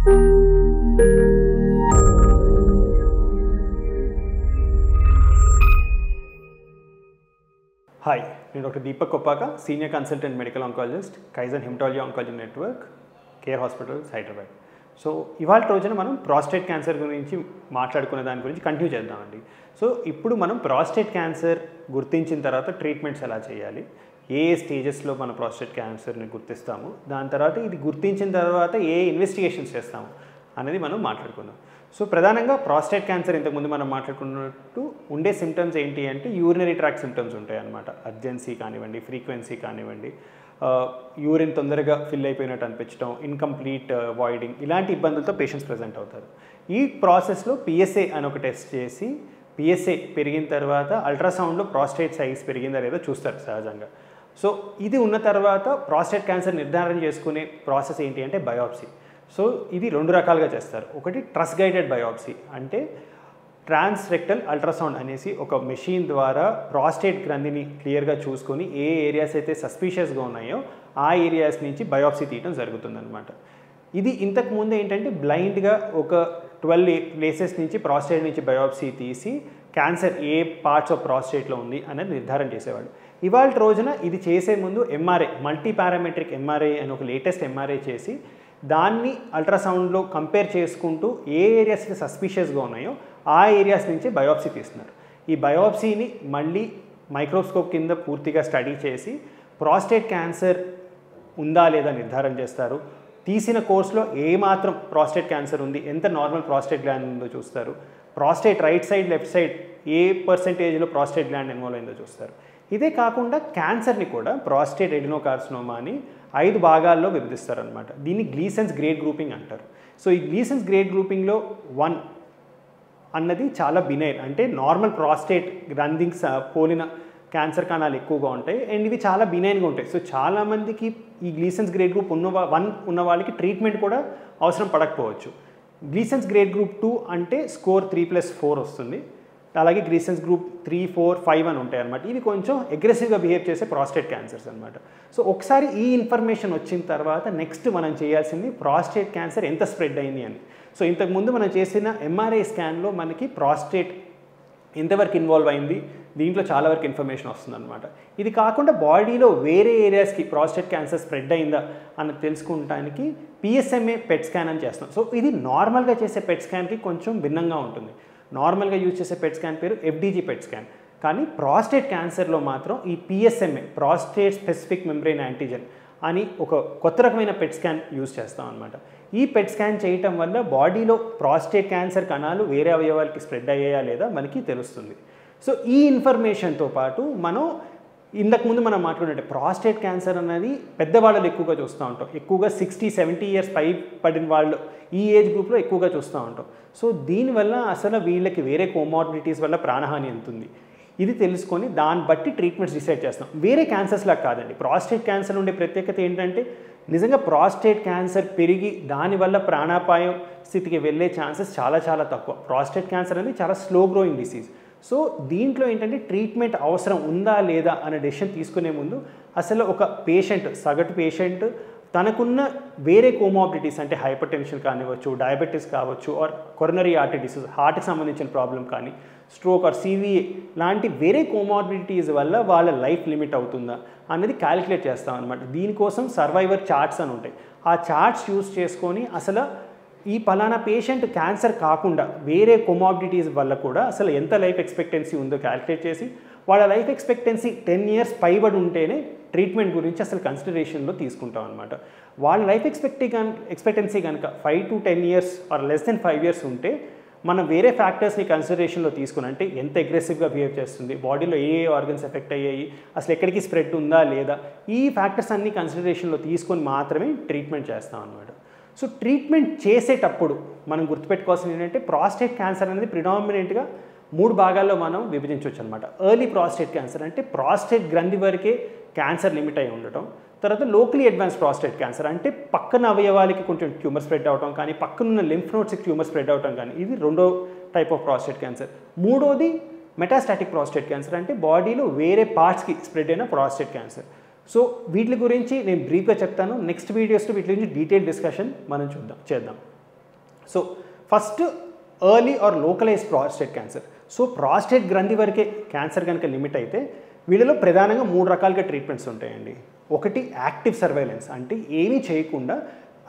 Hi, నేను doctor Deepak Koppaka, senior consultant medical oncologist, kaizen haematology oncology network, care hospitals, Hyderabad. So ఇవాళ రోజున మనం prostate cancer గురించి మాట్లాడుకునే దాని గురించి కంటిన్యూ చేద్దామండి. సో ఇప్పుడు మనం ప్రాస్టేట్ క్యాన్సర్ గుర్తించిన తర్వాత ట్రీట్మెంట్స్ ఎలా చేయాలి, ఏ స్టేజెస్లో మన ప్రాస్టేట్ క్యాన్సర్ని గుర్తిస్తాము, దాని తర్వాత ఇది గుర్తించిన తర్వాత ఏ ఇన్వెస్టిగేషన్స్ చేస్తాము అనేది మనం మాట్లాడుకుందాం. సో ప్రధానంగా ప్రాస్టేట్ క్యాన్సర్ ఇంతకుముందు మనం మాట్లాడుకున్నట్టు ఉండే సిమ్టమ్స్ ఏంటి అంటే యూరినరీ ట్రాక్ సిమ్టమ్స్ ఉంటాయి అన్నమాట. అర్జెన్సీ కానివ్వండి, ఫ్రీక్వెన్సీ కానివ్వండి, యూరిన్ తొందరగా ఫిల్ అయిపోయినట్టు అనిపించడం, ఇన్కంప్లీట్ వాయిడింగ్, ఇలాంటి ఇబ్బందులతో పేషెంట్స్ ప్రజెంట్ అవుతారు. ఈ ప్రాసెస్లో పిఎస్ఏ అని ఒక టెస్ట్ చేసి పిఎస్ఏ పెరిగిన తర్వాత అల్ట్రాసౌండ్లో ప్రాస్టేట్ సైజ్ పెరిగిందా లేదో చూస్తారు సహజంగా. సో ఇది ఉన్న తర్వాత ప్రాస్టేట్ క్యాన్సర్ నిర్ధారణ చేసుకునే ప్రాసెస్ ఏంటి అంటే బయాప్సీ. సో ఇది రెండు రకాలుగా చేస్తారు. ఒకటి ట్రస్ గైడెడ్ బయాప్సీ, అంటే ట్రాన్స్ రెక్టల్ అల్ట్రాసౌండ్ అనేసి ఒక మెషిన్ ద్వారా ప్రాస్టేట్ గ్రంథిని క్లియర్గా చూసుకొని ఏ ఏరియాస్ అయితే సస్పీషియస్గా ఉన్నాయో ఆ ఏరియాస్ నుంచి బయాప్సీ తీయడం జరుగుతుందన్నమాట. ఇది ఇంతకుముందు ఏంటంటే బ్లైండ్గా ఒక 12 ప్లేసెస్ నుంచి ప్రాస్టేట్ నుంచి బయాప్సీ తీసి క్యాన్సర్ ఏ పార్ట్స్ ఆఫ్ ప్రాస్టేట్లో ఉంది అనేది నిర్ధారణ చేసేవాడు. ఇవాళ రోజున ఇది చేసే ముందు ఎంఆర్ఐ, మల్టీ పారామెట్రిక్ ఎంఆర్ఐ అని ఒక లేటెస్ట్ ఎంఆర్ఐ చేసి దాన్ని అల్ట్రాసౌండ్లో కంపేర్ చేసుకుంటూ ఏ ఏరియాస్ సస్పీషియస్గా ఉన్నాయో ఆ ఏరియాస్ నుంచి బయాప్సీ తీస్తున్నారు. ఈ బయాప్సీని మళ్ళీ మైక్రోస్కోప్ కింద పూర్తిగా స్టడీ చేసి ప్రాస్టేట్ క్యాన్సర్ ఉందా లేదా నిర్ధారణ చేస్తారు. తీసిన కోర్సులో ఏమాత్రం ప్రాస్టేట్ క్యాన్సర్ ఉంది, ఎంత నార్మల్ ప్రాస్టేట్ గ్లాండ్ ఉందో చూస్తారు. Prostate right side left side ఏ పర్సెంటేజ్లో ప్రాస్టేట్ గ్లాండ్ ఇన్వాల్వ్ అయిందో చూస్తారు. ఇదే కాకుండా క్యాన్సర్ని కూడా ప్రాస్టేట్ ఎడినోకార్సినోమా అని 5 భాగాల్లో విభజిస్తారనమాట. దీన్ని గ్లీసన్స్ గ్రేడ్ గ్రూపింగ్ అంటారు. సో ఈ గ్లీసన్స్ గ్రేడ్ గ్రూపింగ్లో 1 అన్నది చాలా బినైన్, అంటే నార్మల్ ప్రాస్టేట్ గ్రంథికి పోలిన క్యాన్సర్ కణాలు ఎక్కువగా ఉంటాయి అండ్ ఇవి చాలా బినైన్గా ఉంటాయి. సో చాలామందికి ఈ గ్లీసన్స్ గ్రేడ్ గ్రూప్ 1 ఉన్న వాళ్ళకి ట్రీట్మెంట్ కూడా అవసరం పడకపోవచ్చు. గ్లీసన్స్ గ్రేడ్ గ్రూప్ 2 అంటే స్కోర్ 3+4 వస్తుంది. అలాగే గ్లీసన్స్ గ్రూప్ 3, 4, 5 అని ఉంటాయి అన్నమాట. ఇవి కొంచెం అగ్రెసివ్గా బిహేవ్ చేసే ప్రాస్టేట్ క్యాన్సర్స్ అనమాట. సో ఒకసారి ఈ ఇన్ఫర్మేషన్ వచ్చిన తర్వాత నెక్స్ట్ మనం చేయాల్సింది ప్రాస్టేట్ క్యాన్సర్ ఎంత స్ప్రెడ్ అయింది అని. సో ఇంతకుముందు మనం చేసిన ఎంఆర్ఐ స్కాన్లో మనకి ప్రాస్టేట్ ఎంతవరకు ఇన్వాల్వ్ అయింది, దీంట్లో చాలా వరకు ఇన్ఫర్మేషన్ వస్తుందన్నమాట. ఇది కాకుండా బాడీలో వేరే ఏరియాస్కి ప్రాస్టేట్ క్యాన్సర్ స్ప్రెడ్ అయిందా అని తెలుసుకోవడానికి పిఎస్ఎంఏ పెట్ స్కాన్ అని చేస్తాం. సో ఇది నార్మల్గా చేసే పెట్ స్కాన్కి కొంచెం భిన్నంగా ఉంటుంది. నార్మల్గా యూజ్ చేసే పెట్ స్కాన్ పేరు ఎఫ్డీజీ పెట్ స్కాన్, కానీ ప్రాస్టేట్ క్యాన్సర్లో మాత్రం ఈ పిఎస్ఎంఏ ప్రాస్టేట్ స్పెసిఫిక్ మెంబ్రెయిన్ యాంటీజెన్ అని ఒక కొత్త రకమైన పెట్ స్కాన్ యూజ్ చేస్తాం అనమాట. ఈ పెట్ స్కాన్ చేయటం వల్ల బాడీలో ప్రాస్టేట్ క్యాన్సర్ కణాలు వేరే అవయవాలకి స్ప్రెడ్ అయ్యాయా లేదా మనకి తెలుస్తుంది. సో ఈ ఇన్ఫర్మేషన్తో పాటు మనం ఇంతకుముందు మనం మాట్లాడుకుంటే ప్రాస్టేట్ క్యాన్సర్ అనేది పెద్దవాళ్ళలో ఎక్కువగా చూస్తూ ఉంటాం. ఎక్కువగా 60-70 ఇయర్స్ పై పడిన వాళ్ళు ఈ ఏజ్ గ్రూప్లో ఎక్కువగా చూస్తూ ఉంటాం. సో దీనివల్ల అసలు వీళ్ళకి వేరే కోమార్బిడిటీస్ వల్ల ప్రాణహాని ఎంత ఉంది ఇది తెలుసుకొని దాన్ని బట్టి ట్రీట్మెంట్స్ డిసైడ్ చేస్తాం. వేరే క్యాన్సర్స్లా కాదండి. ప్రాస్టేట్ క్యాన్సర్ ఉండే ప్రత్యేకత ఏంటంటే నిజంగా ప్రాస్టేట్ క్యాన్సర్ పెరిగి దానివల్ల ప్రాణాపాయం స్థితికి వెళ్ళే ఛాన్సెస్ చాలా చాలా తక్కువ. ప్రాస్టేట్ క్యాన్సర్ అనేది చాలా స్లో గ్రోయింగ్ డిసీజ్. సో దీంట్లో ఏంటంటే ట్రీట్మెంట్ అవసరం ఉందా లేదా అనే డెసిషన్ తీసుకునే ముందు అసలు ఒక పేషెంట్, సగటు పేషెంట్ తనకున్న వేరే కోమార్బిడిటీస్ అంటే హైపర్ టెన్షన్ కానివ్వచ్చు, డయాబెటీస్ కావచ్చు, ఆర్ కొరనరీ ఆర్టరీ డిసీజ్ హార్ట్కి సంబంధించిన ప్రాబ్లం కానీ, స్ట్రోక్ ఆర్ సివిఏ లాంటి వేరే కోమార్బిడిటీస్ వల్ల వాళ్ళ లైఫ్ లిమిట్ అవుతుందా అనేది క్యాలిక్యులేట్ చేస్తాం అనమాట. దీనికోసం సర్వైవర్ చార్ట్స్ అని ఉంటాయి. ఆ చార్ట్స్ యూస్ చేసుకొని అసలు ఈ పలానా పేషెంట్ క్యాన్సర్ కాకుండా వేరే కొమార్బిడిటీస్ వల్ల కూడా అసలు ఎంత లైఫ్ ఎక్స్పెక్టెన్సీ ఉందో క్యాలిక్యులేట్ చేసి వాళ్ళ లైఫ్ ఎక్స్పెక్టెన్సీ 10 ఇయర్స్ పైబడి ఉంటేనే ట్రీట్మెంట్ గురించి అసలు కన్సిడరేషన్లో తీసుకుంటాం అనమాట. వాళ్ళ లైఫ్ ఎక్స్పెక్టెన్సీ కనుక 5 to 10 years or less than 5 years ఉంటే మనం వేరే ఫ్యాక్టర్స్ని కన్సిడరేషన్లో తీసుకుని, అంటే ఎంత అగ్రెసివ్గా బిహేవ్ చేస్తుంది, బాడీలో ఏ ఆర్గన్స్ ఎఫెక్ట్ అయ్యాయి, అసలు ఎక్కడికి స్ప్రెడ్ ఉందా లేదా, ఈ ఫ్యాక్టర్స్ అన్ని కన్సిడరేషన్లో తీసుకొని మాత్రమే ట్రీట్మెంట్ చేస్తాం అనమాట. సో ట్రీట్మెంట్ చేసేటప్పుడు మనం గుర్తుపెట్టుకోవాల్సింది ఏంటంటే ప్రాస్టేట్ క్యాన్సర్ అనేది ప్రిడామినెంట్గా 3 భాగాల్లో మనం విభజించవచ్చు అనమాట. ఎర్లీ ప్రాస్టేట్ క్యాన్సర్ అంటే ప్రాస్టేట్ గ్రంథి వరకే క్యాన్సర్ లిమిట్ అయి ఉండటం. తర్వాత లోకలీ అడ్వాన్స్ ప్రాస్టేట్ క్యాన్సర్ అంటే పక్కన అవయవాలకి కొంచెం ట్యూమర్ స్ప్రెడ్ అవటం కానీ, పక్కనున్న లింఫ్ నోడ్స్కి ట్యూమర్ స్ప్రెడ్ అవటం కానీ, ఇది రెండో టైప్ ఆఫ్ ప్రాస్టేట్ క్యాన్సర్. మూడోది మెటాస్టాటిక్ ప్రాస్టేట్ క్యాన్సర్ అంటే బాడీలో వేరే పార్ట్స్కి స్ప్రెడ్ అయిన ప్రాస్టేట్ క్యాన్సర్. సో వీటి గురించి నేను బ్రీఫ్గా చెప్తాను. నెక్స్ట్ వీడియోస్లో వీటి గురించి డీటెయిల్ డిస్కషన్ మనం చేద్దాం. So first early or localize prostate cancer. So prostate గ్రంథి వరకే క్యాన్సర్ కనుక లిమిట్ అయితే వీళ్ళలో ప్రధానంగా 3 రకాలుగా ట్రీట్మెంట్స్ ఉంటాయండి. ఒకటి యాక్టివ్ సర్వైలెన్స్, అంటే ఏమీ చేయకుండా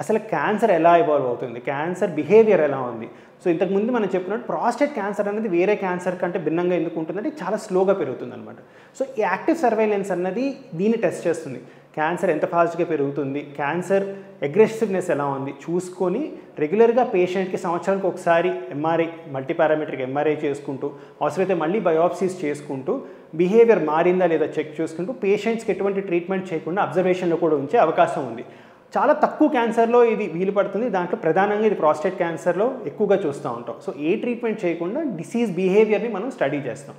అసలు క్యాన్సర్ ఎలా ఇవాల్వ్ అవుతుంది, క్యాన్సర్ బిహేవియర్ ఎలా ఉంది. సో ఇంతకుముందు మనం చెప్పినట్టు ప్రాస్టేట్ క్యాన్సర్ అనేది వేరే క్యాన్సర్ కంటే భిన్నంగా ఎందుకు ఉంటుందంటే చాలా స్లోగా పెరుగుతుంది అనమాట. సో ఈ యాక్టివ్ సర్వైలెన్స్ అన్నది దీన్ని టెస్ట్ చేస్తుంది. క్యాన్సర్ ఎంత ఫాస్ట్గా పెరుగుతుంది, క్యాన్సర్ అగ్రెసివ్నెస్ ఎలా ఉంది చూసుకొని రెగ్యులర్గా పేషెంట్కి సంవత్సరానికి ఒకసారి ఎంఆర్ఐ, మల్టీపారామెట్రిక్ ఎంఆర్ఐ చేసుకుంటూ, అవసరమైతే మళ్ళీ బయాప్సీస్ చేసుకుంటూ బిహేవియర్ మారిందా లేదా చెక్ చేసుకుంటూ పేషెంట్స్కి ఎటువంటి ట్రీట్మెంట్ చేయకుండా అబ్జర్వేషన్లో కూడా ఉంచే అవకాశం ఉంది. చాలా తక్కువ క్యాన్సర్లో ఇది వీలు పడుతుంది. దాంట్లో ప్రధానంగా ఇది ప్రాస్టేట్ క్యాన్సర్లో ఎక్కువగా చూస్తూ ఉంటాం. సో ఏ ట్రీట్మెంట్ చేయకుండా డిసీజ్ బిహేవియర్ని మనం స్టడీ చేస్తాం.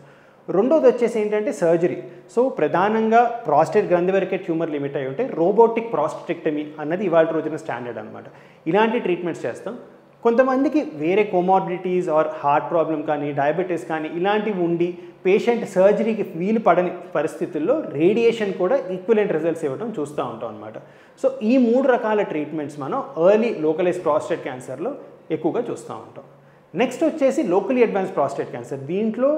రెండోది వచ్చేసి ఏంటంటే సర్జరీ. సో ప్రధానంగా ప్రాస్టేట్ గ్రంథి వరకే ట్యూమర్ లిమిట్ అయి ఉంటే రోబోటిక్ ప్రాస్టెక్టమీ అన్నది ఇవాళ రోజున స్టాండర్డ్ అనమాట. ఇలాంటి ట్రీట్మెంట్స్ చేస్తాం. కొంతమందికి వేరే కోమార్బిడిటీస్ ఆర్ హార్ట్ ప్రాబ్లం కానీ డయాబెటీస్ కానీ ఇలాంటివి ఉండి పేషెంట్ సర్జరీకి వీలు పడని పరిస్థితుల్లో రేడియేషన్ కూడా ఈక్వలెంట్ రిజల్ట్స్ ఇవ్వడం చూస్తూ ఉంటాం అనమాట. సో ఈ 3 రకాల ట్రీట్మెంట్స్ మనం ఎర్లీ లోకలైజ్ ప్రాస్టేట్ క్యాన్సర్లో ఎక్కువగా చూస్తూ ఉంటాం. నెక్స్ట్ వచ్చేసి లోకలీ అడ్వాన్స్ ప్రాస్టేట్ క్యాన్సర్. దీంట్లో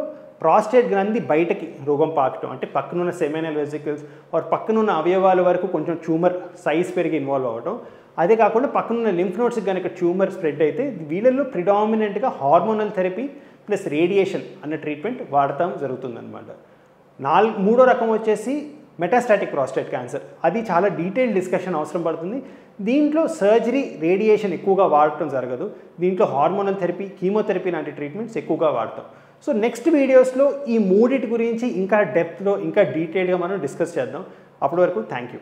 ప్రాస్టేట్ గ్రంథి బయటకి రోగం పాకటం, అంటే పక్కనున్న సెమినల్ వెసికల్స్ ఆర్ పక్కనున్న అవయవాల వరకు కొంచెం ట్యూమర్ సైజ్ పెరిగి ఇన్వాల్వ్ అవ్వడం. అదే కాకుండా పక్కనున్న లింఫ్ నోడ్స్కి కనుక ట్యూమర్ స్ప్రెడ్ అయితే వీళ్ళల్లో ప్రిడామినెంట్గా హార్మోనల్ థెరపీ ప్లస్ రేడియేషన్ అన్న ట్రీట్మెంట్ వాడటం జరుగుతుందన్నమాట. మూడో రకం వచ్చేసి మెటాస్టాటిక్ ప్రాస్టేట్ క్యాన్సర్. అది చాలా డీటెయిల్ డిస్కషన్ అవసరం పడుతుంది. దీంట్లో సర్జరీ, రేడియేషన్ ఎక్కువగా వాడటం జరగదు. దీంట్లో హార్మోనల్ థెరపీ, కీమోథెరపీ లాంటి ట్రీట్మెంట్స్ ఎక్కువగా వాడతాం. సో నెక్స్ట్ వీడియోస్లో ఈ మూడిటి గురించి ఇంకా డెప్త్లో ఇంకా డీటెయిల్గా మనం డిస్కస్ చేద్దాం. అప్పటి వరకు థ్యాంక్ యూ.